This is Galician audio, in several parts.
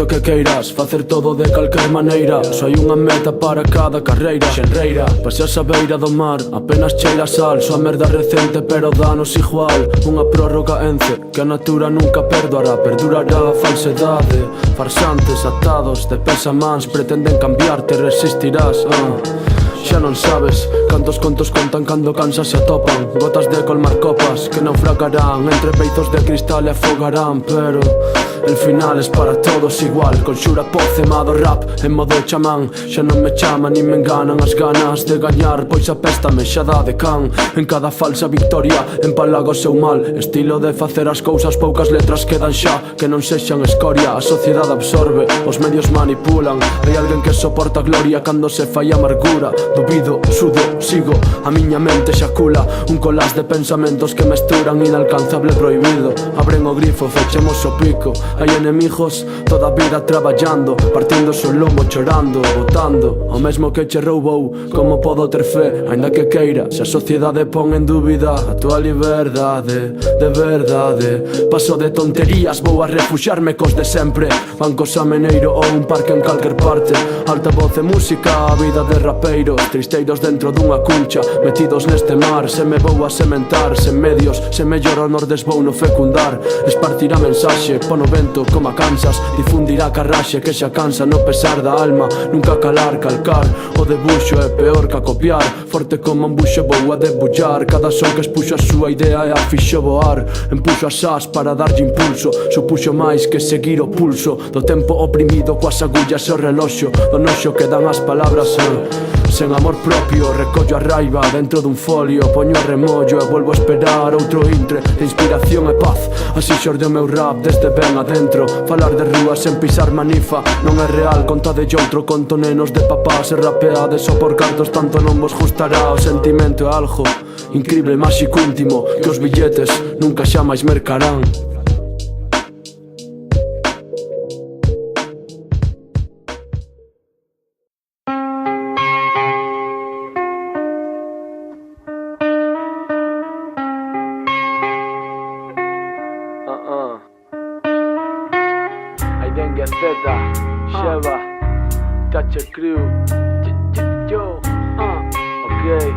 moito que queiras facer todo de calquer maneira. Só hai unha meta para cada carreira. Xenreira, paseas a beira do mar, apenas cheira sal. Só a merda recente pero danos igual. Unha prórroga ence que a natura nunca perdoará. Perdurará a falsedade. Farsantes atados de pés a mans pretenden cambiarte, resistirás. Xa non sabes cantos contos contan cando cansas se atopan. Gotas de colmar copas que naufragarán entre peizos de cristal e afogarán. Pero el final es para todos igual. Conxura pozemado rap en modo chamán. Xa non me chaman nin me enganan as ganas de gañar, pois a pesta me xa dá de can. En cada falsa victoria empalaga o seu mal. Estilo de facer as cousas, poucas letras quedan xa que non sexan escoria. A sociedade absorbe, os medios manipulan. Hai alguén que soporta a gloria cando se fai amargura. Dubido, sudo, sigo, a miña mente xacula un colás de pensamentos que mesturan inalcanzable prohibido. Abren o grifo, fechemos o pico. Hai enemigos toda a vida traballando, partindo o lombo, chorando, botando ao mesmo que che roubou. Como podo ter fe, ainda que queira, se a sociedade pon en dúbida a tua liberdade, de verdade. Paso de tonterías, vou a refuxiarme cos de sempre. Bancos a Meneiro ou un parque en calquer parte. Alta voz e música, a vida de rapeiros, tristeiros dentro dunha cuncha, metidos neste mar. Se me vou a sementar, sen medios, sen mellor honor desvou no fecundar. Espartirá mensaxe, pon o vento como a Kansas. Difundirá carraxe que xa cansa no pesar da alma. Nunca calar, calcar, o debuxo é peor que a copiar. Forte como un buxo vou a debullar. Cada son que expuxo a súa idea e a fixo voar. Empuxo as as para darlle impulso. Supuxo máis que seguir o pulso do tempo oprimido coas agullas e o reloxo. Do noxo que dan as palabras sen amor propio. Recollo a raiva dentro dun folio, poño a remollo e volvo a esperar outro intre de inspiración e paz. Así xorde o meu rap desde ben adentro. Falar de rúas sen pisar manifa non é real, contade outro conto, nenos de papás e rapeades só por cartos, tanto non vos gustará. O sentimento é algo incrible, máxico, íntimo, que os billetes nunca xa máis mercarán. Dengue Z, Sheva, Thatcher Crew, yo, ok, yo.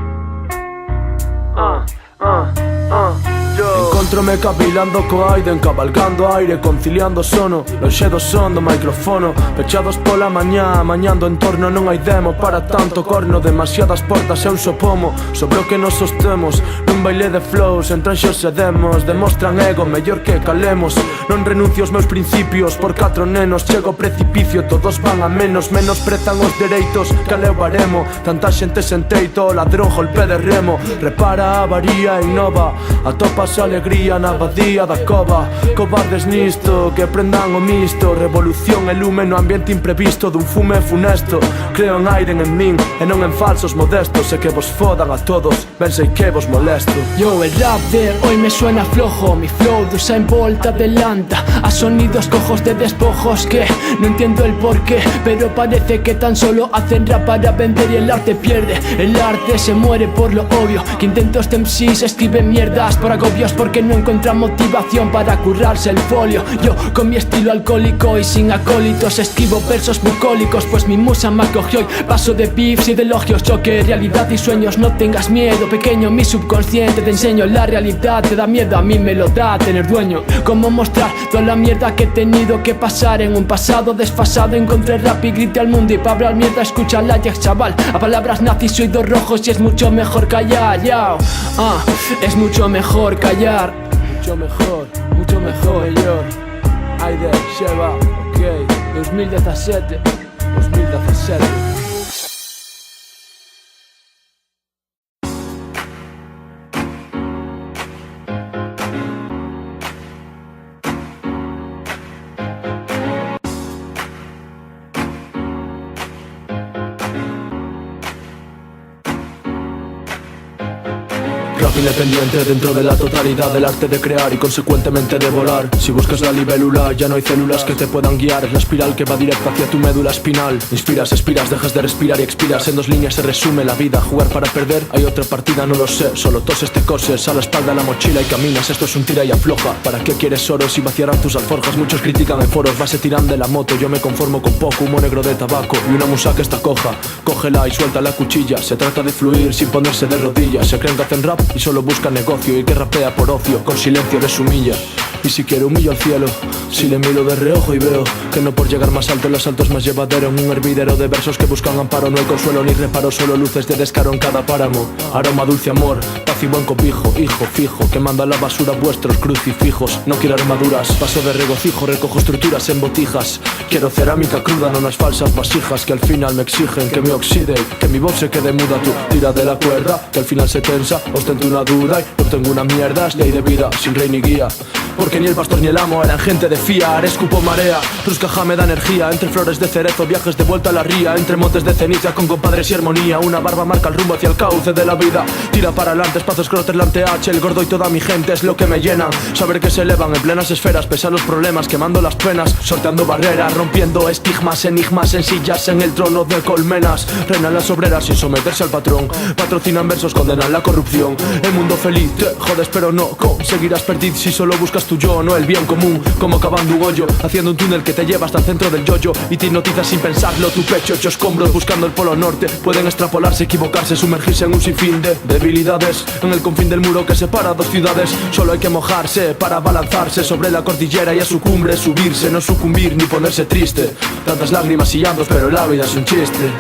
Encontrome cavilando co Aiden, cabalgando aire, conciliando sono, lonxe do son do microfono, pechados pola mañá, mañando en torno. Non hai demo para tanto corno, demasiadas portas e un só pomo sobre o que nos sostemos. Nun baile de flows, entranxos e demos, demostran ego, mellor que calemos. Non renuncio aos meus principios por 4 nenos, chego ao precipicio, todos van a menos. Menosprezan os dereitos, caleo baremo. Tanta xente sen teito, ladrón, golpe de remo. Repara a avaría e innova, atopas a alegría na abadía da cova. Cobardes nisto, que prendan o misto. Revolución e lume no ambiente imprevisto dun fume funesto. Creo en aire en min e non en falsos modestos. E que vos fodan a todos, ben sei que vos molesto. Yo, el rap de hoy me suena flojo. Mi flow de Usain Bolt adelanta a sonidos cojos de despojos que no entiendo el porqué, pero parece que tan solo hacen rap para vender y el arte pierde. El arte se muere por lo obvio, que intentos de MCs escriben mierdas por agobios porque no encuentran motivación para currarse el folio. Yo con mi estilo alcohólico y sin acólitos escribo versos bucólicos, pues mi musa me acogió y paso de beefs y de elogios. Choque, realidad y sueños, no tengas miedo pequeño, mi subconsciente te enseño la realidad. Te da miedo, a mí me lo da tener dueño. Cómo mostrar toda la mierda que he tenido que pasar en un pasado desfasado. Encontré rap y grité al mundo y pa' hablar mierda escucha la Jack, chaval. A palabras nazis y oídos rojos y es mucho mejor callar, yao. Es mucho mejor callar. Mucho mejor, mellor. Aide, Sheva, ok. 2017. rap independiente dentro de la totalidad del arte de crear y consecuentemente de volar. Si buscas la libélula ya no hay células que te puedan guiar. Es la espiral que va directa hacia tu médula espinal. Inspiras, expiras, dejas de respirar y expiras. En 2 líneas se resume la vida. Jugar para perder, hay otra partida, no lo sé. Solo toses, te coses, a la espalda la mochila y caminas. Esto es un tira y afloja. ¿Para qué quieres oro si vaciarán tus alforjas? Muchos critican en foros, va se tiran de la moto. Yo me conformo con poco, humo negro de tabaco y una musa que está coja. Cógela y suelta la cuchilla. Se trata de fluir sin ponerse de rodillas. Se creen que hacen rap y solo buscan negocio. Y que rapea por ocio, con silencio les humilla. Y si quiero humillo al cielo, si le miro de reojo y veo que no por llegar más alto el asalto es más llevadero. En un hervidero de versos que buscan amparo, no hay consuelo ni reparo, solo luces de descaro en cada páramo. Aroma, dulce amor, paz y buen cobijo, hijo fijo, que manda a la basura vuestros crucifijos. No quiero armaduras, paso de regocijo, recojo estructuras en botijas. Quiero cerámica cruda, no unas falsas vasijas que al final me exigen que me oxide, que mi voz se quede muda. Tú tira de la cuerda, que al final se tensa, ostento una duda y obtengo una mierda. Es ley de vida, sin rey ni guía. Porque ni el pastor ni el amo eran gente de fiar. Escupo marea, Ruscaja me da energía. Entre flores de cerezo, viajes de vuelta a la ría. Entre montes de ceniza con compadres y armonía. Una barba marca el rumbo hacia el cauce de la vida. Tira para adelante, espacios croterland TH. El gordo y toda mi gente es lo que me llenan. Saber que se elevan en plenas esferas, pese a los problemas, quemando las penas, sorteando barreras, rompiendo estigmas, enigmas en sillas en el trono de colmenas. Reinan las obreras sin someterse al patrón. Patrocinan versos, condenan la corrupción. El mundo feliz, te jodes pero no conseguirás perdiz si solo buscas tu yo, no el bien común. Como cavando un hoyo, haciendo un túnel que te lleva hasta el centro del yoyo y te hipnotizas sin pensarlo. Tu pecho hecho escombros buscando el polo norte. Pueden extrapolarse, equivocarse, sumergirse en un sinfín de debilidades. En el confín del muro que separa 2 ciudades, solo hay que mojarse para balanzarse sobre la cordillera y a su cumbre subirse. No sucumbir ni ponerse triste. Tantas lágrimas y llantos, pero la vida es un chiste.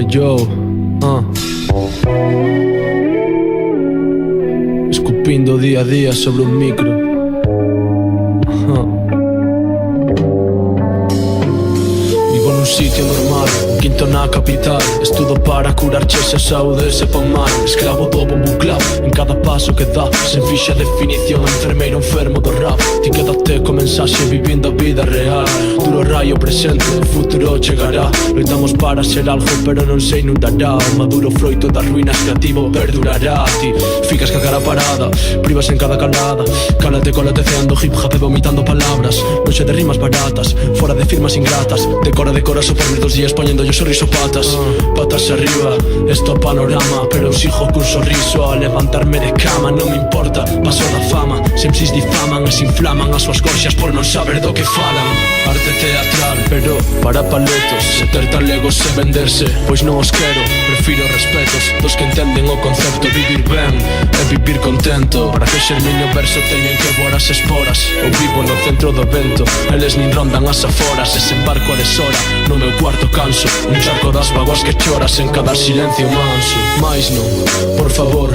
Yo, escupindo día a día sobre un micro. Vivo nun sitio normal, quinto na capital. Estudo para curar chexe a saúde se pon mal. Esclavo do bombo clap en cada paso que dá. Sen fixa definición, enfermeiro enfermo do rap. Ti quédate co mensaxe vivindo a vida real. Duro rayo presente, o futuro chegará. Loitamos para ser algo pero non se inundará. O maduro froito das ruínas creativo perdurará. Ti ficas ca cara parada, privas en cada calada. Cálate colateando hip hop e vomitando palabras. Noche de rimas baratas, fora de firmas ingratas. Decora soporme 2 días poñendo yo sorriso patas. Patas arriba, esto panorama. Pero sigo cun sorriso a levantarme de cama. Non me importa, paso da fama. Se MCs difaman e se inflaman as súas gorxas por non saber do que falan. Arte teatral, pero para paletos. Se ter talegos e venderse, pois non os quero. Prefiro respetos dos que entenden o concepto. Vivir ben e vivir contento. Para que xermine o verso teñen que voar as esporas. Eu vivo no centro do vento, eles nin rondan as aforas. Desembarco a deshora, no meu cuarto canso. Un charco das vaguas que choras en cada silencio manso. Mais non, por favor,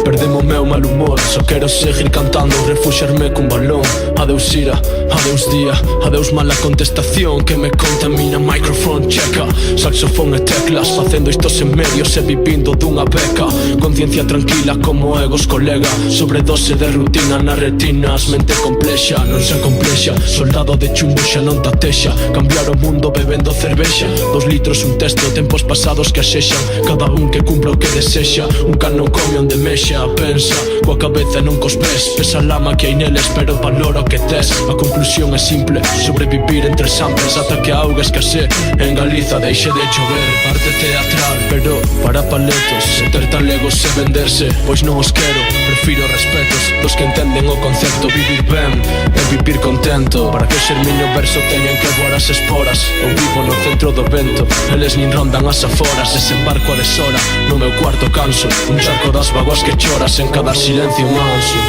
perdemo o meu mal humor. Só quero seguir cantando, refuxiarme cun balón. Adeus ira, adeus día, adeus mala contestación que me contamina. Microphone checa, saxofón e teclas, facendo estos en medios e vivindo dunha beca. Conciencia tranquila como egos colega. Sobredose de rutina nas retinas. Mente complexa, non se complexa. Soldado de chumbo xa non tatexa. Cambiar o mundo bebendo cervexa. 2 litros un texto, tempos pasados que asexan. Cada un que cumpra o que desexa. Un can non come onde mexa. Pensa, coa cabeza e non cos pés. Pesa a lama que hai neles, pero valora o que tes. A conclusión é simple, sobrevivir entre samples ata que a auga escasee. En Galiza deixe de chover. Arte teatral, pero para paletos. Se ter talegos e venderse, pois non os quero. Prefiro respetos dos que entenden o concepto. Vivir ben e vivir contento. Para que xermine o verso teñen que voar as esporas. Eu vivo no centro do vento, eles nin rondan as aforas. Desembarco a deshora, no meu cuarto canso. Un charco das vaguas que choras en cada silencio manso.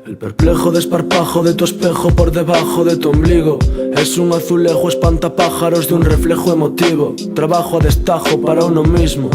El El perplejo desparpajo de tu espejo por debajo de tu ombligo es un azulejo espantapájaros de un reflejo emotivo. Trabajo a destajo para uno mismo.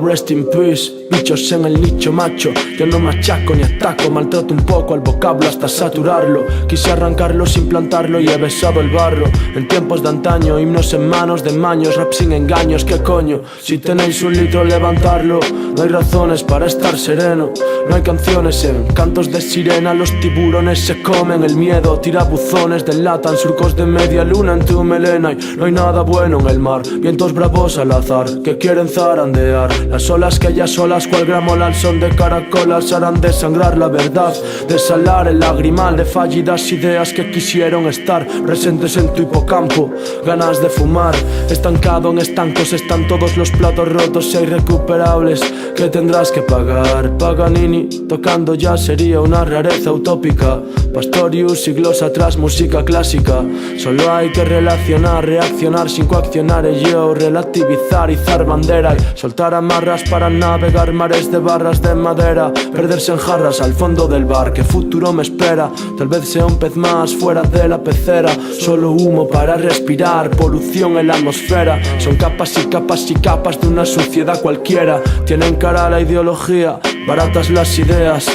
Rest in peace, bichos en el nicho macho. Yo no machaco ni ataco, maltrato un poco al vocablo hasta saturarlo. Quise arrancarlo sin plantarlo y he besado el barro. En tiempos de antaño, himnos en manos de maños, rap sin engaños, ¿qué coño? Si tenéis un litro, levantarlo. No hay razones para estar sereno. No hay canciones en cantos de sirena. Los tiburones se comen el miedo. Tirabuzones delatan surcos de media luna en tu melena. Y no hay nada bueno en el mar. Vientos bravos al azar que quieren zarandear. Las olas que ya solas cual gramola al son de caracolas harán desangrar la verdad, desalar el lagrimal de fallidas ideas que quisieron estar presentes en tu hipocampo. Ganas de fumar, estancado en estancos están todos los platos rotos e irrecuperables que tendrás que pagar. Paganini tocando ya sería una rareza utópica. Pastorius, siglos atrás, música clásica. Solo hay que relacionar, reaccionar sin coaccionar el yo, relativizar, izar bandera y soltar amarras para navegar mares de barras de madera. Perderse en jarras al fondo del bar, ¿qué futuro me espera? Tal vez sea un pez más fuera de la pecera. Solo humo para respirar, polución en la atmosfera. Son capas y capas y capas de una suciedad cualquiera. Tienen cara la ideología, baratas las ideas.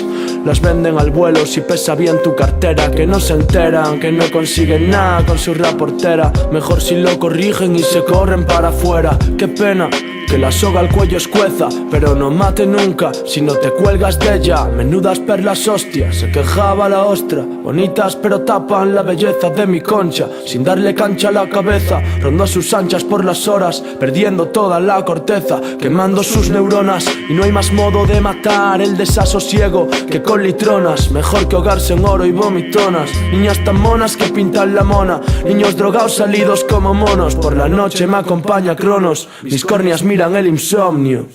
Las venden al vuelo si pesa bien tu cartera. Que no se enteran, que no consiguen nada con su reportera. Mejor si lo corrigen y se corren para afuera. Qué pena que la soga al cuello escueza, pero no mate nunca si no te cuelgas de ella. Menudas perlas hostias, se quejaba la ostra. Bonitas pero tapan la belleza de mi concha. Sin darle cancha a la cabeza, rondó a sus anchas por las horas, perdiendo toda la corteza, quemando sus neuronas. Y no hay más modo de matar el desasosiego que con litronas. Mejor que ahogarse en oro y vomitonas. Niñas tan monas que pintan la mona. Niños drogados salidos como monos. Por la noche me acompaña Cronos. Mis córneas miran el insomnio.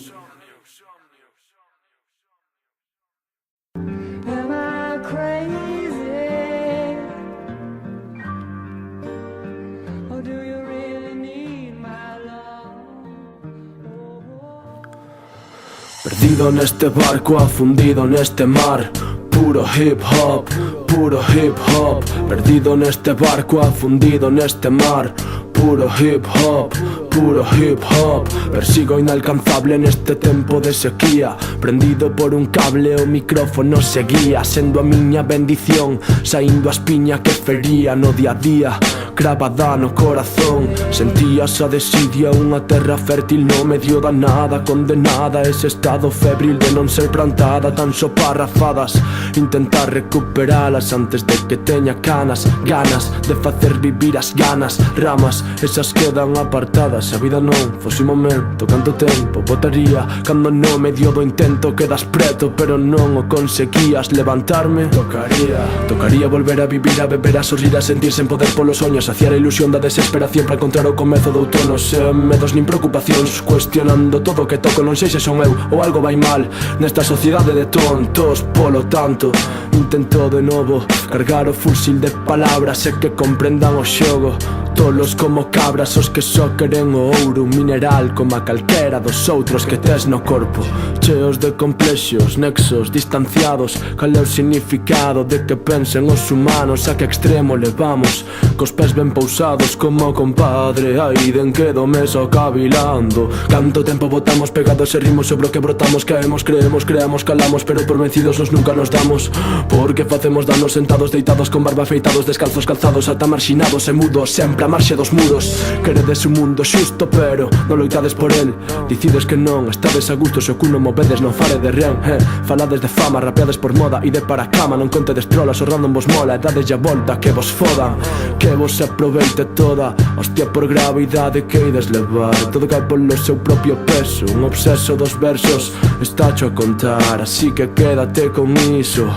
Perdido en este barco, afundido en este mar. Puro hip hop, puro hip hop. Perdido en este barco, afundido en este mar. Puro hip hop, puro hip hop. Persigo inalcanzable en este tempo de sequía. Prendido por un cable o micrófono seguía. Sendo a miña bendición, saindo a espiña que fería no día a día. Cravada no corazón, sentías a desidia. Unha terra fértil no medio da nada. Condenada a ese estado febril de non ser plantada. Tan só parrafadas, intentar recuperalas antes de que teña canas. Ganas de facer vivir as ganas. Ramas, esas quedan apartadas. A vida non fose un momento, canto tempo botaría cando no medio do intento quedas preto, pero non o conseguías levantarme. Tocaría volver a vivir, a beber, a sorrir, a sentirse en poder polos soños. Saciar a ilusión da desesperación para encontrar o comezo do outono. Sen medos nin preocupacións, cuestionando todo o que toco. Non sei se son eu ou algo vai mal nesta sociedade de tontos. Polo tanto, intento de novo cargar o fusil de palabras e que comprendan o xogo. Tolos como cabras os que só queren o ouro. Un mineral como a calquera dos outros que tes no corpo. Cheos de complexos, nexos distanciados. Cal é o significado de que pensen os humanos? A que extremo levamos? Cos pés ben pousados como compadre. Aí den quedo me só cavilando. Canto tempo botamos pegados e rimos sobre o que brotamos. Caemos, creemos, creamos, calamos, pero por vencidos nos nunca nos damos. Porque facemos danos sentados, deitados con barba, afeitados, descalzos, calzados, ata marxinados e mudos, sempre a marxe dos muros. Queredes un mundo xusto, pero non loitades por el. Dicides que non, estades a gusto. Se o cuno movedes non fare de ren. Falades de fama, rapeades por moda e de para cama. Non contedes trolas, o random vos mola. E dades ya volta, que vos fodan, que vos aproveite toda. Hostia por gravidade que ides levar. Todo cae polo seu propio peso. Un obseso dos versos está cho a contar, así que quédate con iso.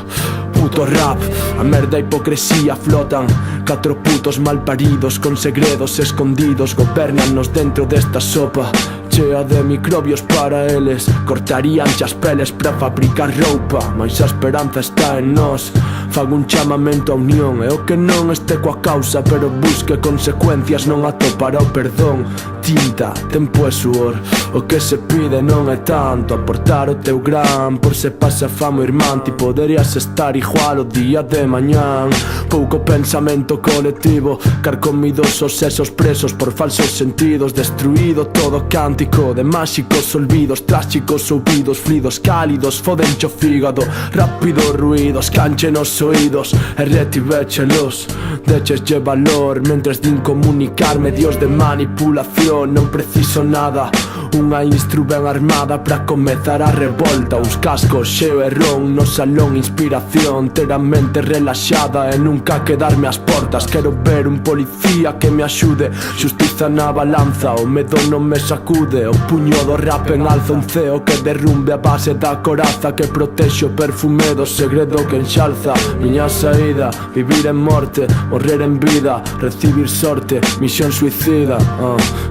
Puto rap, a merda e hipocresía flotan. 4 putos malparidos con segredos escondidos gobernannos dentro desta sopa chea de microbios para eles. Cortarían chas peles para fabricar roupa, mais a esperanza está en nós. Fago un chamamento a unión, e o que non este coa causa, pero busque consecuencias non atopará o perdón. tinta, tempo e suor. O que se pide non é tanto aportar o teu gran, por se pasa fama o irmán. Ti poderías estar igual o día de mañán. Pouco pensamento colectivo, carcomidos os sesos presos por falsos sentidos. Destruído todo cántico de máxicos olvidos, tráxicos ouvidos, fluidos cálidos, fodencho fígado. Rápidos ruidos, canchen os oídos e retivéchelos. Décheslle valor, mentres din comunicar medios de manipulación. Non preciso nada, unha instru ben armada para comezar a revolta. Uns cascos xeo e ron no salón, inspiración, ter a mente relaxada e nunca quedarme ás portas. Quero ver un policía que me axude, xustiza na balanza, o medo non me sacude. O puño do rap en alza, un ceo que derrumbe a base da coraza, que protexe o perfume do segredo que enxalza. Miña saída, vivir en morte, morrer en vida, recibir sorte, misión suicida.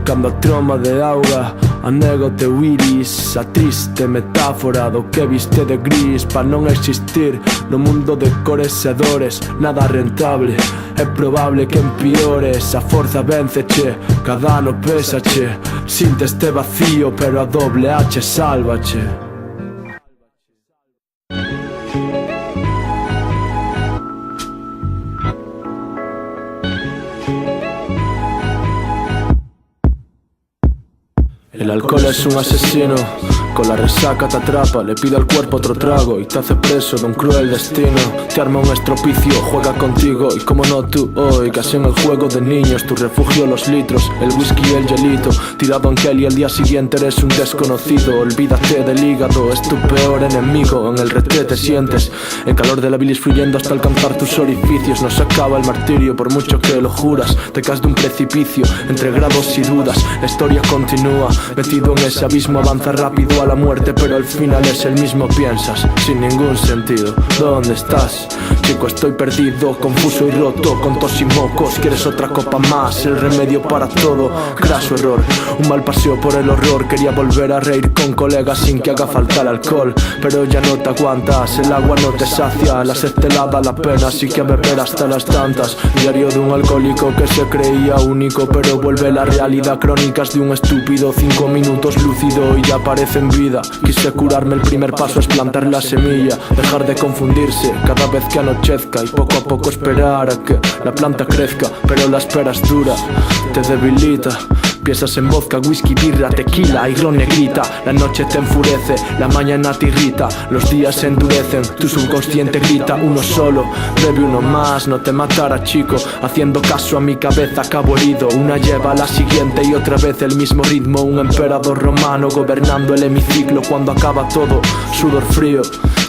Cando a troma de auga anego teu iris, a triste metáfora do que viste de gris. Pa non existir no mundo de cores e dores nada rentable, é probable que empiores. A forza vénceche, cada ano pésache, sinte este vacío pero a doble H sálvache. El alcohol es un asesino, con la resaca te atrapa, le pide al cuerpo otro trago y te hace preso de un cruel destino. Te arma un estropicio, juega contigo y como no tú hoy, casi en el juego de niños, tu refugio los litros, el whisky y el hielito, tirado en gel y al día siguiente eres un desconocido. Olvídate del hígado, es tu peor enemigo, en el retrete sientes el calor de la bilis fluyendo hasta alcanzar tus orificios. No se acaba el martirio por mucho que lo juras, te caes de un precipicio entre grados y dudas. La historia continúa, metido en ese abismo, avanza rápido a la muerte, pero al final es el mismo, piensas, sin ningún sentido. ¿Dónde estás? Chico, estoy perdido, confuso y roto, con tos y mocos. ¿Quieres otra copa más? El remedio para todo, craso error. Un mal paseo por el horror, quería volver a reír con colegas sin que haga falta el alcohol, pero ya no te aguantas, el agua no te sacia, la sed te la da la pena, así que a beber hasta las tantas. Diario de un alcohólico que se creía único, pero vuelve la realidad. Crónicas de un estúpido, 5 minutos lúcido y ya aparece en vida. Quise curarme, el primer paso es plantar la semilla, dejar de confundirse cada vez que anochezca y poco a poco esperar a que la planta crezca, pero la espera es dura, te debilita. Piensas en vodka, whisky, birra, tequila y ron negrita. La noche te enfurece, la mañana te irrita, los días se endurecen, tu subconsciente grita. Uno solo, bebe uno más, no te matará chico. Haciendo caso a mi cabeza acabo herido. Una lleva a la siguiente y otra vez el mismo ritmo. Un emperador romano gobernando el hemiciclo. Cuando acaba todo, sudor frío,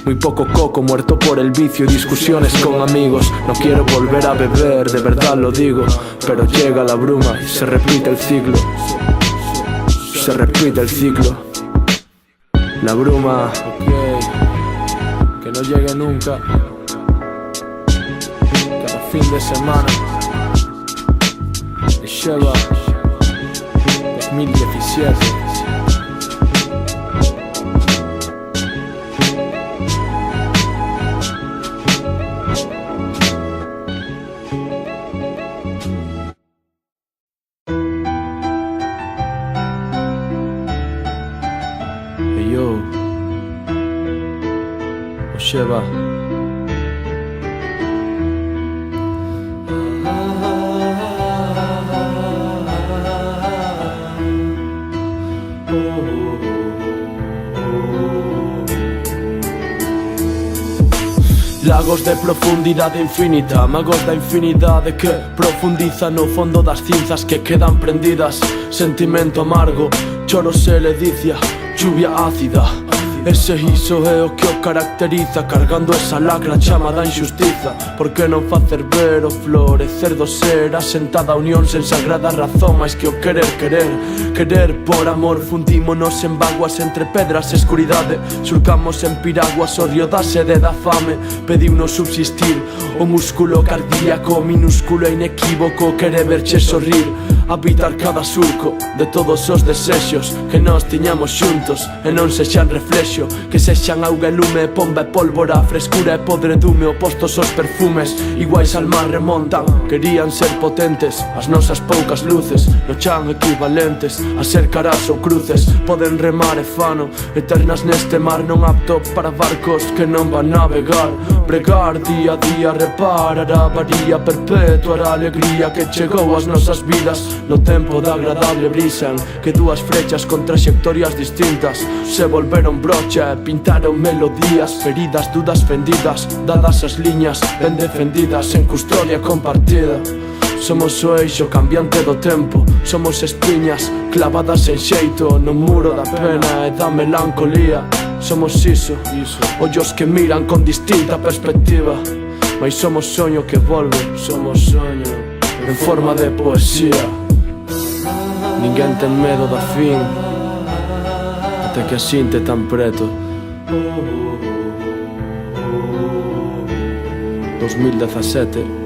muy poco coco, muerto por el vicio, discusiones con amigos. No quiero volver a beber, de verdad lo digo, pero llega la bruma y se repite el ciclo. Se repite el ciclo. La bruma, que no llegue nunca. Cada fin de semana. Sheba 2017. Yo, Osheba. Lagos de profundidade infinita, magos da infinidade que profundizan no fondo das cinzas que quedan prendidas. Sentimento amargo, choros e ledicia, lluvia ácida. Ese iso é o que o caracteriza, cargando esa lacra chamada injustiza. Por que non facer ver o florecer do ser, asentada a unión sen sagrada razón, máis que o querer, querer por amor. Fundímonos en vaguas entre pedras e escuridade, surcamos en piraguas o río da sede da fame. Pediunos subsistir, o músculo cardíaco minúsculo e inequívoco quere verche sorrir. habitar cada surco de todos os desexos que nós tiñamos xuntos, e non sexan reflexo, que sexan auga e lume, pomba e pólvora, frescura e podredume, opostos aos perfumes, iguais al mar remontan. Querían ser potentes, as nosas poucas luces no chan equivalentes a ser caras ou cruces. Poden remar e fano, eternas neste mar non apto para barcos que non van navegar. Pregar día a día, reparar a avaría, perpetuar a alegría que chegou ás nosas vidas no tempo da agradable brisa, en que dúas frechas con trayectorias distintas se volveron brocha e pintaron melodías, feridas, dudas fendidas, dadas as liñas ben defendidas en custodia compartida. Somos o eixo cambiante do tempo, somos espiñas clavadas en xeito no muro da pena e da melancolía. Somos iso, ollos que miran con distinta perspectiva, mais somos soño que volve, somos soño en forma de poesía. Ninguén ten medo da fin, até que asinte tan preto. 2017.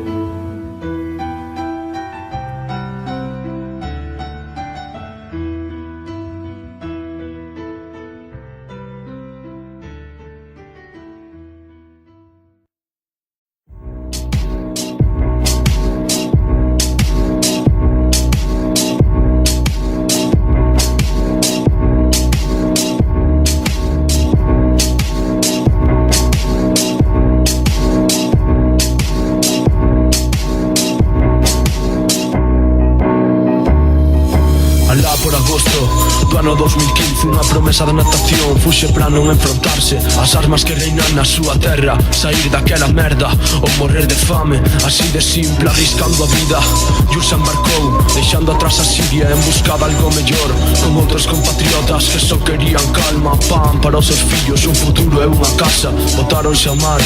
Por agosto do ano 2015, unha promesa de natación fuxe para non enfrontarse as armas que reinan na súa terra, sair daquela merda ou morrer de fame, así de simple, arriscando a vida. Yur se embarcou, deixando atrás a Siria en busca de algo mellor, con outros compatriotas que só querían calma, pan para os seus fillos, un futuro e unha casa. Botáronse a mar,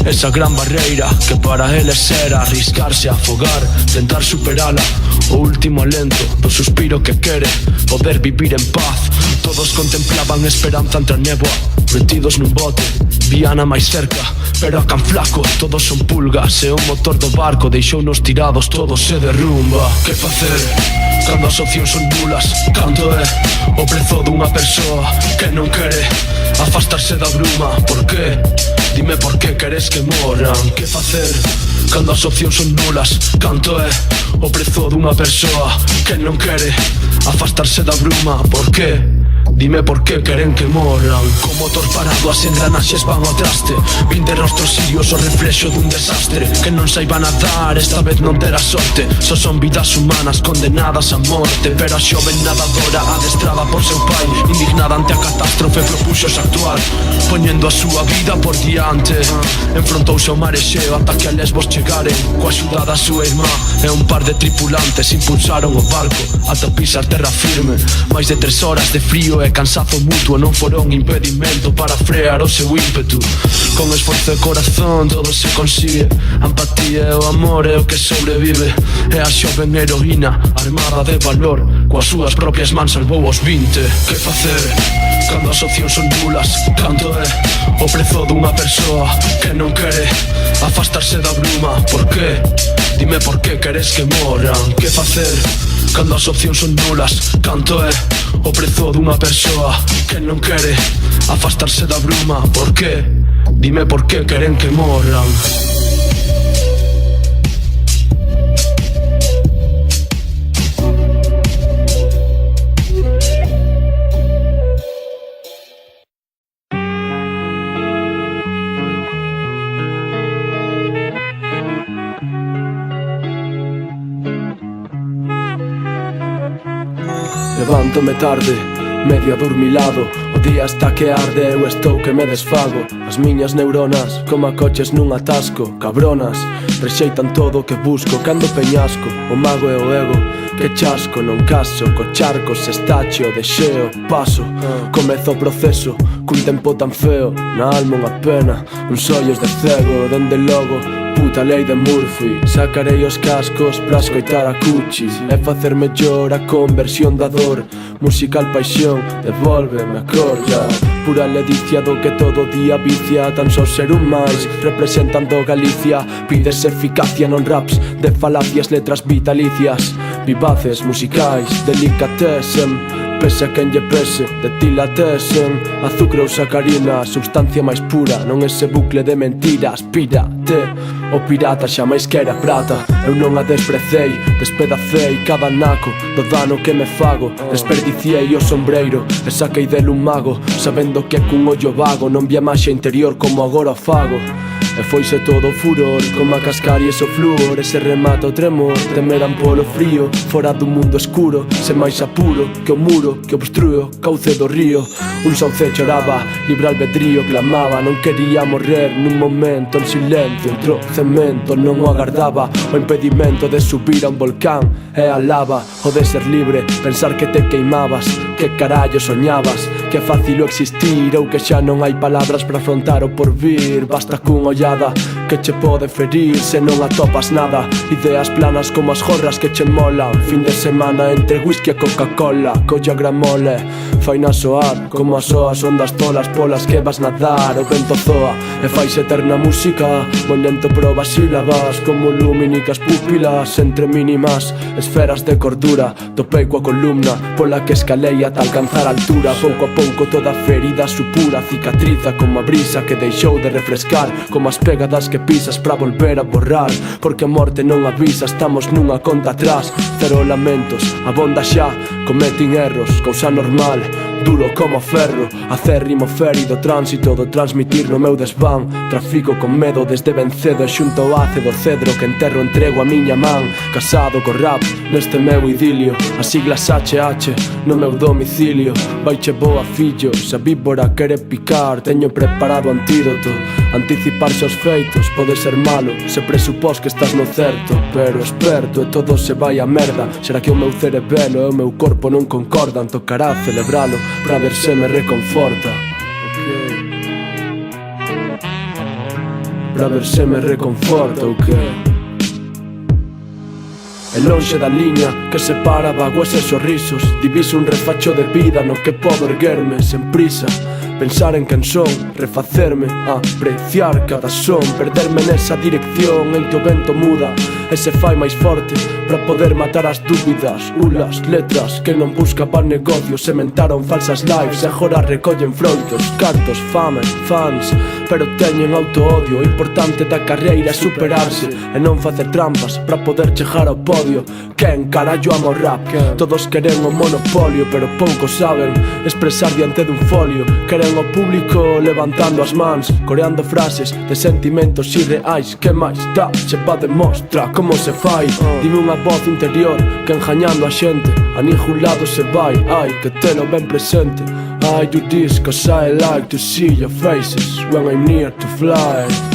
esa gran barreira que para eles era arriscarse a afogar, tentar superala, o último alento do suspiro que quere poder vivir en paz. Todos contemplaban esperanza entre a néboa, metidos nun bote, víana máis cerca, pero a can flaco todos son pulgas, e o motor do barco deixounos tirados, todo se derrumba. Que facer cando as opcións son nulas? Canto é o prezo dunha persoa que non quere afastarse da bruma? Por qué? Dime por qué queres que morran. Que facer cando as opcións son nulas? Canto é o prezo dunha persoa que non quere afastarse da bruma? Por qué? Dime por qué queren que morran. Co motor parado as engranaxes van ao traste, 20 rostros sirios o reflexo dun desastre, que non saiba nadar, esta vez non terá sorte. Só son vidas humanas condenadas a morte, pero a xoven nadadora adestrada por seu pai, indignada ante a catástrofe, propuxose actuar, poñendo a súa vida por diante. Enfrontouse ao marexeo ata que a Lesbos chegaren, coa axuda da súa irmá e un par de tripulantes impulsaron o barco ata pisar terra firme. Mais de 3 horas de frío e cansazo mutuo non foron impedimento para frear o seu ímpetu. Con esforzo e corazón todo se consigue, a empatía e o amor é o que sobrevive, e a xoven heroína armada de valor coas súas propias mans salvou os 20. Que facer cando as opcións son nulas? Canto é o prezo dunha persoa que non quere afastarse da bruma? Por qué? Dime por qué queres que morran. Que facer cando as opcións son nulas? Canto é o prezo dunha persoa que non quere afastarse da bruma? Por qué? Dime por qué queren que morran. Levántome tarde, medio adormilado, o día está que arde, eu estou que me desfago. As miñas neuronas, como a coches nun atasco, cabronas, rexeitan todo o que busco. Cando peñasco, o mago e o ego, que chasco, non caso, co charco se estache o deseo. Paso, comezo o proceso, cun tempo tan feo, na alma unha pena, uns ollos de cego, dende logo, puta lei de Murphy. Sacarei os cascos pra escoitar a Cuchi e facer mellor a conversión da dor. Musical paixón, devólveme a cor ya. Pura ledicia do que todo día vicia, tan só ser un máis representando Galicia. Pides eficacia non raps de falacias, letras vitalicias. vivaces, musicais, delicatessen. Pese a quen lle pese, de ti latesen. Azucre ou sacarina, substancia máis pura. Non ese bucle de mentiras, pírate. O pirata xa máis que era prata. Eu non a desprecei, despedacei cada naco do dano que me fago. Desperdiciei o sombreiro e saquei del un mago, sabendo que cun ollo vago non vía maxia interior como agora o fago. E foise todo furor, como a cascaries o flúor. Ese remata o tremor, temeran polo frío. Fora do mundo escuro, se máis apuro que o muro que obstrue o cauce do río. Un sauce choraba, libre albedrío clamaba. Non quería morrer nun momento en silencio. Entrou cemento, non o agardaba. O impedimento de subir a un volcán e a lava. O de ser libre, pensar que te queimabas. Que carallo soñabas? Que é fácil o existir ou que xa non hai palabras para afrontar o porvir. Basta cun ollada que che pode ferir se non atopas nada. Ideas planas como as jorras que che molan. Fin de semana entre whisky e Coca-Cola. Colla gramole, faina soar como as oas ondas tolas polas que vas nadar. O vento zoa e faise eterna música. Moi lento proba sílabas como lumínicas pupilas. Entre mínimas esferas de cordura topei coa columna pola que escalei ata alcanzar a altura. Pouco a pouco toda ferida supura cicatriza como a brisa que deixou de refrescar, como as pegadas que pisas para volver a borrar. Porque a morte non avisa, estamos nunha conta atrás. Cero lamentos, abonda xa, cometen erros, cousa normal. Duro como ferro, acérrimo férido tránsito do transmitir no meu desván. Trafico con medo desde ben cedo e xunto ao ácido cedro que enterro entrego a miña man. Casado co rap neste meu idilio, as siglas HH no meu domicilio. Vaiche boa fillo, se a víbora quere picar teño preparado antídoto. Anticiparse aos feitos pode ser malo se presupós que estás no certo, pero experto e todo se vai a merda. Será que o meu cerebelo e o meu corpo non concordan? Tocará celebralo para ver se me reconforta. Para ver se me reconforta, ok. E lonxe da liña que separa vaguas e sorrisos, diviso un refacho de vida no que podo erguerme sen prisa. Pensar en quen son, refacerme, apreciar cada son. Perderme nesa dirección en que o vento muda e se fai máis forte para poder matar as dúbidas. Ulas, letras que non buscaban negocios, sementaron falsas lives e agora recollen froitos. Cartos, fame, fans, pero teñen auto-odio. O importante da carreira é superarse e non facer trampas para poder chegar ao podio. Quen carallo ama o rap? Todos queren o monopolio, pero poucos saben expresar diante dun folio. Queren o público levantando as mans, coreando frases de sentimentos irreais. Que máis dá? Se va demostra como se fai. Dime unha voz interior que engañando a xente a ningún lado se vai. Hai que telo ben presente. I do this cause I like to see your faces when I'm near to fly.